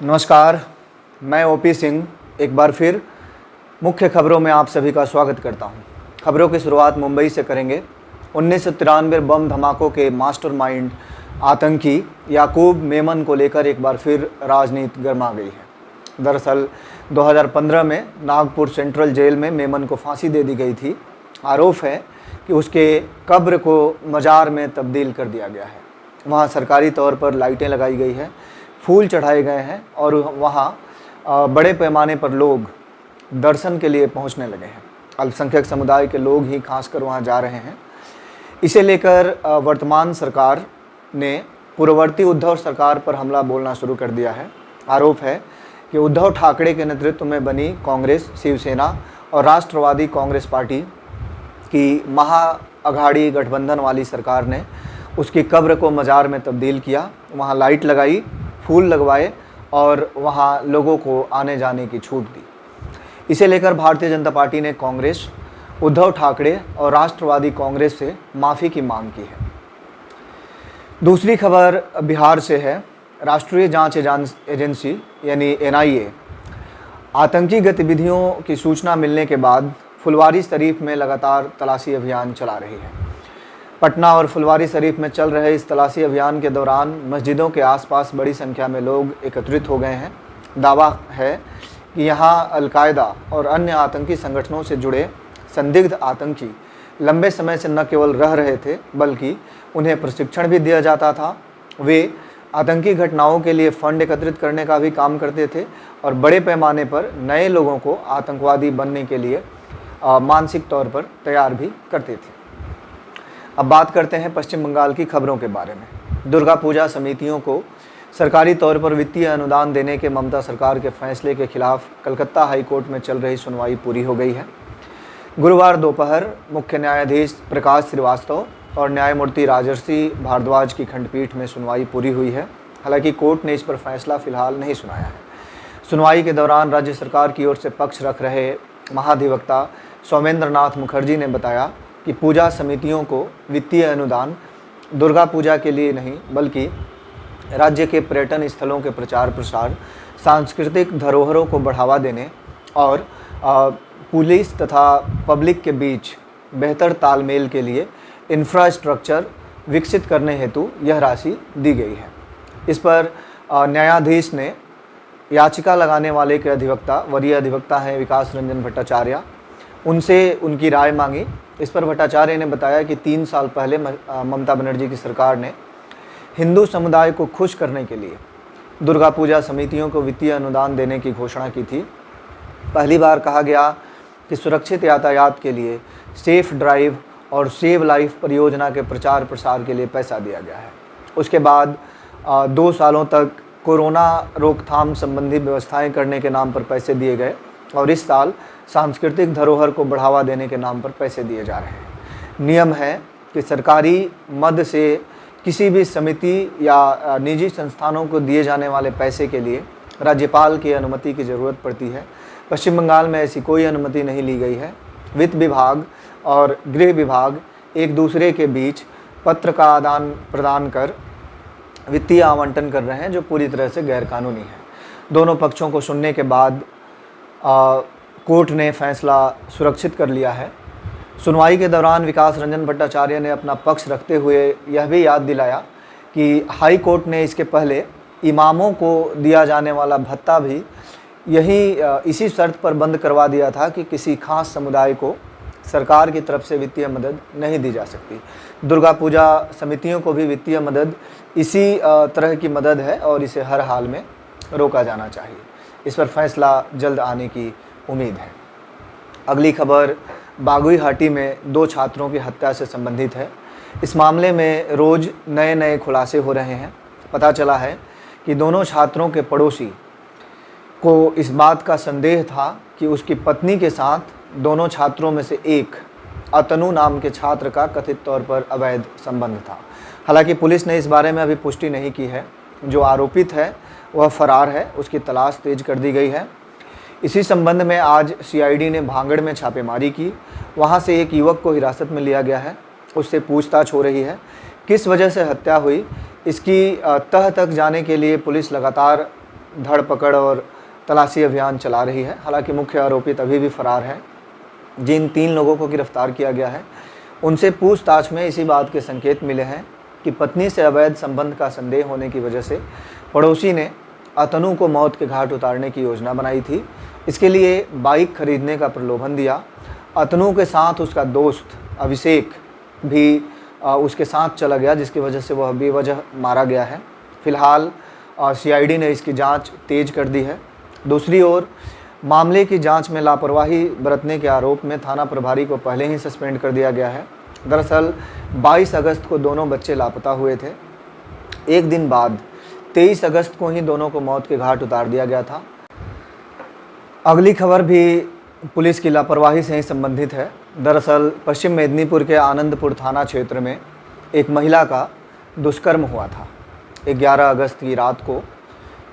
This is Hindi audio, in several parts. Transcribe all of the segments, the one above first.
नमस्कार, मैं ओपी सिंह एक बार फिर मुख्य खबरों में आप सभी का स्वागत करता हूं। खबरों की शुरुआत मुंबई से करेंगे। 1993 बम धमाकों के मास्टरमाइंड आतंकी याकूब मेमन को लेकर एक बार फिर राजनीति गर्मा गई है। दरअसल 2015 में नागपुर सेंट्रल जेल में मेमन को फांसी दे दी गई थी। आरोप है कि उसके कब्र को मज़ार में तब्दील कर दिया गया है। वहाँ सरकारी तौर पर लाइटें लगाई गई है, फूल चढ़ाए गए हैं और वहाँ बड़े पैमाने पर लोग दर्शन के लिए पहुँचने लगे हैं। अल्पसंख्यक समुदाय के लोग ही खासकर वहाँ जा रहे हैं। इसे लेकर वर्तमान सरकार ने पूर्ववर्ती उद्धव सरकार पर हमला बोलना शुरू कर दिया है। आरोप है कि उद्धव ठाकरे के नेतृत्व में बनी कांग्रेस, शिवसेना और राष्ट्रवादी कांग्रेस पार्टी की महाअघाड़ी गठबंधन वाली सरकार ने उसकी कब्र को मज़ार में तब्दील किया, वहाँ लाइट लगाई, फूल लगवाए और वहाँ लोगों को आने जाने की छूट दी। इसे लेकर भारतीय जनता पार्टी ने कांग्रेस, उद्धव ठाकरे और राष्ट्रवादी कांग्रेस से माफ़ी की मांग की है। दूसरी खबर बिहार से है। राष्ट्रीय जांच एजेंसी यानी NIA आतंकी गतिविधियों की सूचना मिलने के बाद फुलवारी शरीफ में लगातार तलाशी अभियान चला रही है। पटना और फुलवारी शरीफ में चल रहे इस तलाशी अभियान के दौरान मस्जिदों के आसपास बड़ी संख्या में लोग एकत्रित हो गए हैं। दावा है कि यहाँ अलकायदा और अन्य आतंकी संगठनों से जुड़े संदिग्ध आतंकी लंबे समय से न केवल रह रहे थे बल्कि उन्हें प्रशिक्षण भी दिया जाता था। वे आतंकी घटनाओं के लिए फंड एकत्रित करने का भी काम करते थे और बड़े पैमाने पर नए लोगों को आतंकवादी बनने के लिए मानसिक तौर पर तैयार भी करते थे। अब बात करते हैं पश्चिम बंगाल की खबरों के बारे में। दुर्गा पूजा समितियों को सरकारी तौर पर वित्तीय अनुदान देने के ममता सरकार के फैसले के खिलाफ कलकत्ता हाई कोर्ट में चल रही सुनवाई पूरी हो गई है। गुरुवार दोपहर मुख्य न्यायाधीश प्रकाश श्रीवास्तव और न्यायमूर्ति राजर्षि भारद्वाज की खंडपीठ में सुनवाई पूरी हुई है। हालांकि कोर्ट ने इस पर फैसला फिलहाल नहीं सुनाया है। सुनवाई के दौरान राज्य सरकार की ओर से पक्ष रख रहे महाधिवक्ता सौमेंद्र नाथ मुखर्जी ने बताया कि पूजा समितियों को वित्तीय अनुदान दुर्गा पूजा के लिए नहीं बल्कि राज्य के पर्यटन स्थलों के प्रचार प्रसार, सांस्कृतिक धरोहरों को बढ़ावा देने और पुलिस तथा पब्लिक के बीच बेहतर तालमेल के लिए इंफ्रास्ट्रक्चर विकसित करने हेतु यह राशि दी गई है। इस पर न्यायाधीश ने याचिका लगाने वाले के अधिवक्ता, वरीय अधिवक्ता हैं विकास रंजन भट्टाचार्य, उनसे उनकी राय मांगी। इस पर भट्टाचार्य ने बताया कि 3 साल पहले ममता बनर्जी की सरकार ने हिंदू समुदाय को खुश करने के लिए दुर्गा पूजा समितियों को वित्तीय अनुदान देने की घोषणा की थी। पहली बार कहा गया कि सुरक्षित यातायात के लिए सेफ ड्राइव और सेव लाइफ परियोजना के प्रचार प्रसार के लिए पैसा दिया गया है। उसके बाद 2 सालों तक कोरोना रोकथाम संबंधी व्यवस्थाएं करने के नाम पर पैसे दिए गए और इस साल सांस्कृतिक धरोहर को बढ़ावा देने के नाम पर पैसे दिए जा रहे हैं। नियम है कि सरकारी मद से किसी भी समिति या निजी संस्थानों को दिए जाने वाले पैसे के लिए राज्यपाल की अनुमति की ज़रूरत पड़ती है। पश्चिम बंगाल में ऐसी कोई अनुमति नहीं ली गई है। वित्त विभाग और गृह विभाग एक दूसरे के बीच पत्र का आदान प्रदान कर वित्तीय आवंटन कर रहे हैं, जो पूरी तरह से गैरकानूनी है। दोनों पक्षों को सुनने के बाद कोर्ट ने फैसला सुरक्षित कर लिया है। सुनवाई के दौरान विकास रंजन भट्टाचार्य ने अपना पक्ष रखते हुए यह भी याद दिलाया कि हाई कोर्ट ने इसके पहले इमामों को दिया जाने वाला भत्ता भी इसी शर्त पर बंद करवा दिया था कि किसी खास समुदाय को सरकार की तरफ से वित्तीय मदद नहीं दी जा सकती। दुर्गा पूजा समितियों को भी वित्तीय मदद इसी तरह की मदद है और इसे हर हाल में रोका जाना चाहिए। इस पर फैसला जल्द आने की उम्मीद है। अगली खबर बागुईहाटी में 2 छात्रों की हत्या से संबंधित है। इस मामले में रोज़ नए खुलासे हो रहे हैं। पता चला है कि दोनों छात्रों के पड़ोसी को इस बात का संदेह था कि उसकी पत्नी के साथ दोनों छात्रों में से एक अतनु नाम के छात्र का कथित तौर पर अवैध संबंध था। हालांकि पुलिस ने इस बारे में अभी पुष्टि नहीं की है। जो आरोपित है वह फरार है, उसकी तलाश तेज कर दी गई है। इसी संबंध में आज CID ने भांगड़ में छापेमारी की। वहां से एक युवक को हिरासत में लिया गया है, उससे पूछताछ हो रही है। किस वजह से हत्या हुई इसकी तह तक जाने के लिए पुलिस लगातार धरपकड़ और तलाशी अभियान चला रही है। हालांकि मुख्य आरोपी अभी भी फरार है। जिन 3 लोगों को गिरफ्तार किया गया है उनसे पूछताछ में इसी बात के संकेत मिले हैं कि पत्नी से अवैध संबंध का संदेह होने की वजह से पड़ोसी ने अतनु को मौत के घाट उतारने की योजना बनाई थी। इसके लिए बाइक खरीदने का प्रलोभन दिया। अतनु के साथ उसका दोस्त अभिषेक भी उसके साथ चला गया, जिसकी वजह से वह बेवजह मारा गया है। फिलहाल सीआईडी ने इसकी जांच तेज कर दी है। दूसरी ओर मामले की जांच में लापरवाही बरतने के आरोप में थाना प्रभारी को पहले ही सस्पेंड कर दिया गया है। दरअसल 22 अगस्त को दोनों बच्चे लापता हुए थे। एक दिन बाद 23 अगस्त को ही दोनों को मौत के घाट उतार दिया गया था। अगली खबर भी पुलिस की लापरवाही से ही संबंधित है। दरअसल पश्चिम मेदिनीपुर के आनंदपुर थाना क्षेत्र में एक महिला का दुष्कर्म हुआ था। 11 अगस्त की रात को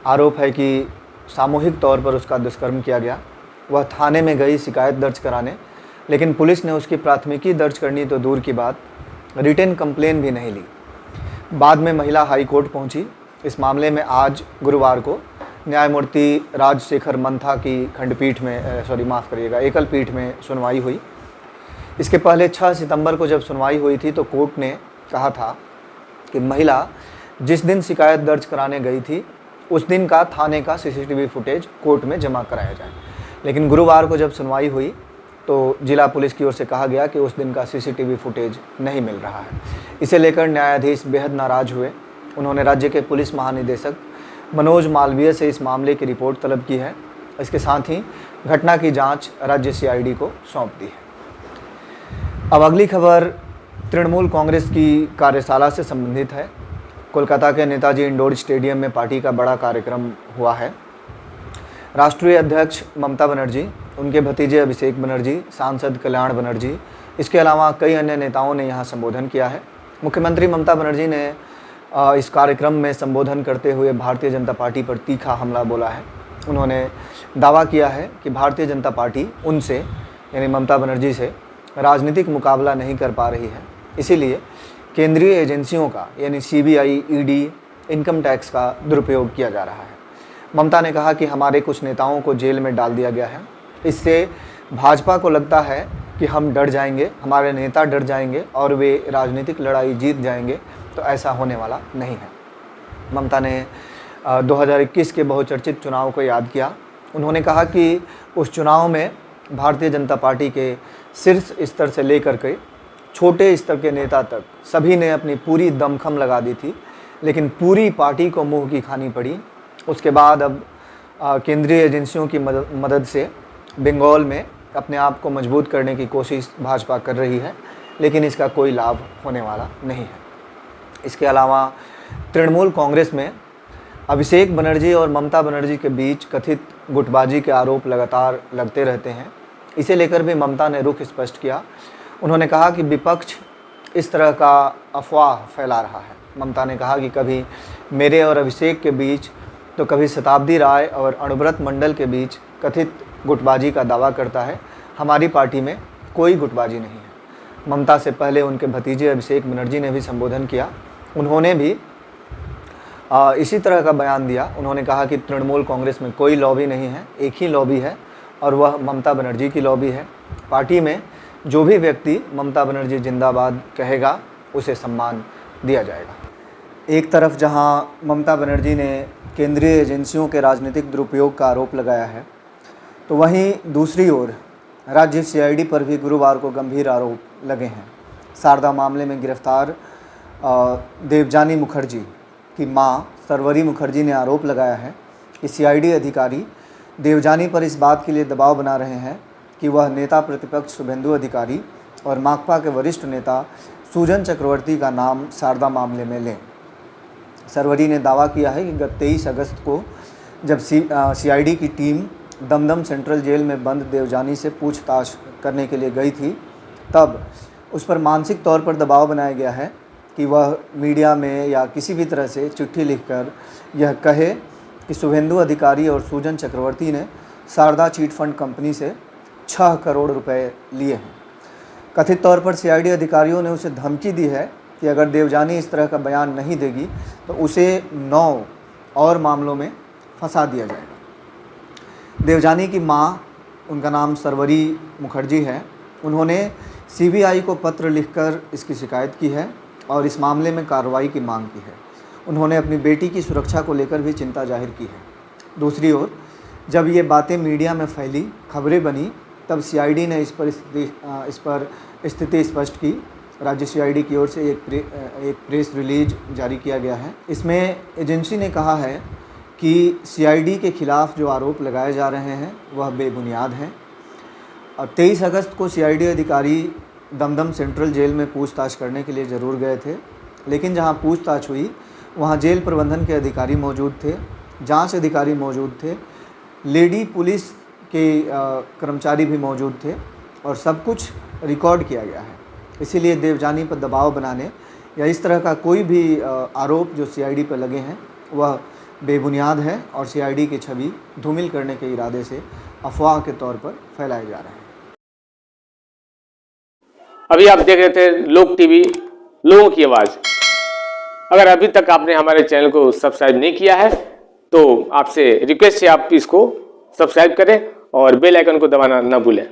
आरोप है कि सामूहिक तौर पर उसका दुष्कर्म किया गया। वह थाने में गई शिकायत दर्ज कराने, लेकिन पुलिस ने उसकी प्राथमिकी दर्ज करनी तो दूर की बात, रिटन कंप्लेन भी नहीं ली। बाद में महिला हाई कोर्ट पहुंची। इस मामले में आज गुरुवार को न्यायमूर्ति राजशेखर मंथा की खंडपीठ में एकल पीठ में सुनवाई हुई। इसके पहले 6 सितंबर को जब सुनवाई हुई थी तो कोर्ट ने कहा था कि महिला जिस दिन शिकायत दर्ज कराने गई थी उस दिन का थाने का सीसीटीवी फुटेज कोर्ट में जमा कराया जाए। लेकिन गुरुवार को जब सुनवाई हुई तो जिला पुलिस की ओर से कहा गया कि उस दिन का सीसीटीवी फुटेज नहीं मिल रहा है। इसे लेकर न्यायाधीश बेहद नाराज हुए। उन्होंने राज्य के पुलिस महानिदेशक मनोज मालवीय से इस मामले की रिपोर्ट तलब की है। इसके साथ ही घटना की जांच राज्य सीआईडी को सौंप दी है। अब अगली खबर तृणमूल कांग्रेस की कार्यशाला से संबंधित है। कोलकाता के नेताजी इंडोर स्टेडियम में पार्टी का बड़ा कार्यक्रम हुआ है। राष्ट्रीय अध्यक्ष ममता बनर्जी, उनके भतीजे अभिषेक बनर्जी, सांसद कल्याण बनर्जी, इसके अलावा कई अन्य नेताओं ने यहाँ संबोधन किया है। मुख्यमंत्री ममता बनर्जी ने इस कार्यक्रम में संबोधन करते हुए भारतीय जनता पार्टी पर तीखा हमला बोला है। उन्होंने दावा किया है कि भारतीय जनता पार्टी उनसे यानी ममता बनर्जी से राजनीतिक मुकाबला नहीं कर पा रही है, इसीलिए केंद्रीय एजेंसियों का यानी सीबीआई, ईडी, इनकम टैक्स का दुरुपयोग किया जा रहा है। ममता ने कहा कि हमारे कुछ नेताओं को जेल में डाल दिया गया है। इससे भाजपा को लगता है कि हम डर जाएंगे, हमारे नेता डर जाएंगे और वे राजनीतिक लड़ाई जीत जाएंगे, तो ऐसा होने वाला नहीं है। ममता ने 2021 के बहुचर्चित चुनाव को याद किया। उन्होंने कहा कि उस चुनाव में भारतीय जनता पार्टी के शीर्ष स्तर से लेकर के छोटे स्तर के नेता तक सभी ने अपनी पूरी दमखम लगा दी थी, लेकिन पूरी पार्टी को मुंह की खानी पड़ी। उसके बाद अब केंद्रीय एजेंसियों की मदद से बंगाल में अपने आप को मजबूत करने की कोशिश भाजपा कर रही है, लेकिन इसका कोई लाभ होने वाला नहीं है। इसके अलावा तृणमूल कांग्रेस में अभिषेक बनर्जी और ममता बनर्जी के बीच कथित गुटबाजी के आरोप लगातार लगते रहते हैं। इसे लेकर भी ममता ने रुख स्पष्ट किया। उन्होंने कहा कि विपक्ष इस तरह का अफवाह फैला रहा है। ममता ने कहा कि कभी मेरे और अभिषेक के बीच तो कभी शताब्दी राय और अणुव्रत मंडल के बीच कथित गुटबाजी का दावा करता है। हमारी पार्टी में कोई गुटबाजी नहीं है। ममता से पहले उनके भतीजे अभिषेक बनर्जी ने भी संबोधन किया। उन्होंने भी इसी तरह का बयान दिया। उन्होंने कहा कि तृणमूल कांग्रेस में कोई लॉबी नहीं है, एक ही लॉबी है और वह ममता बनर्जी की लॉबी है। पार्टी में जो भी व्यक्ति ममता बनर्जी जिंदाबाद कहेगा उसे सम्मान दिया जाएगा। एक तरफ जहां ममता बनर्जी ने केंद्रीय एजेंसियों के राजनीतिक दुरुपयोग का आरोप लगाया है, तो वहीं दूसरी ओर राज्य सीआईडी पर भी गुरुवार को गंभीर आरोप लगे हैं। शारदा मामले में गिरफ्तार देवजानी मुखर्जी की मां सरवरी मुखर्जी ने आरोप लगाया है कि सीआईडी अधिकारी देवजानी पर इस बात के लिए दबाव बना रहे हैं कि वह नेता प्रतिपक्ष शुभेंदु अधिकारी और माकपा के वरिष्ठ नेता सुजन चक्रवर्ती का नाम शारदा मामले में लें। सरवरी ने दावा किया है कि गत 23 अगस्त को जब सीआईडी की टीम दमदम सेंट्रल जेल में बंद देवजानी से पूछताछ करने के लिए गई थी, तब उस पर मानसिक तौर पर दबाव बनाया गया है कि वह मीडिया में या किसी भी तरह से चिट्ठी लिखकर यह कहे कि शुभेंदु अधिकारी और सुजन चक्रवर्ती ने शारदा चीट फंड कंपनी से 6 करोड़ रुपए लिए हैं। कथित तौर पर सीआईडी अधिकारियों ने उसे धमकी दी है कि अगर देवजानी इस तरह का बयान नहीं देगी तो उसे 9 और मामलों में फंसा दिया जाएगा। देवजानी की मां, उनका नाम सरवरी मुखर्जी है, उन्होंने सीबीआई को पत्र लिखकर इसकी शिकायत की है और इस मामले में कार्रवाई की मांग की है। उन्होंने अपनी बेटी की सुरक्षा को लेकर भी चिंता जाहिर की है। दूसरी ओर जब ये बातें मीडिया में फैली, खबरें बनी, तब सीआईडी ने इस पर स्थिति स्पष्ट की। राज्य सीआईडी की ओर से एक प्रेस रिलीज जारी किया गया है। इसमें एजेंसी ने कहा है कि सीआईडी के खिलाफ जो आरोप लगाए जा रहे हैं वह बेबुनियाद हैं। और 23 अगस्त को सीआईडी अधिकारी दमदम सेंट्रल जेल में पूछताछ करने के लिए ज़रूर गए थे, लेकिन जहां पूछताछ हुई वहां जेल प्रबंधन के अधिकारी मौजूद थे, जांच अधिकारी मौजूद थे, लेडी पुलिस के कर्मचारी भी मौजूद थे और सब कुछ रिकॉर्ड किया गया है। इसीलिए देवजानी पर दबाव बनाने या इस तरह का कोई भी आरोप जो सीआईडी पर लगे हैं वह बेबुनियाद है और सीआईडी की छवि धूमिल करने के इरादे से अफवाह के तौर पर फैलाए जा रहे हैं। अभी आप देख रहे थे लोक टीवी, लोगों की आवाज़। अगर अभी तक आपने हमारे चैनल को सब्सक्राइब नहीं किया है तो आपसे रिक्वेस्ट है आप इसको सब्सक्राइब करें और बेल आइकन को दबाना ना भूलें।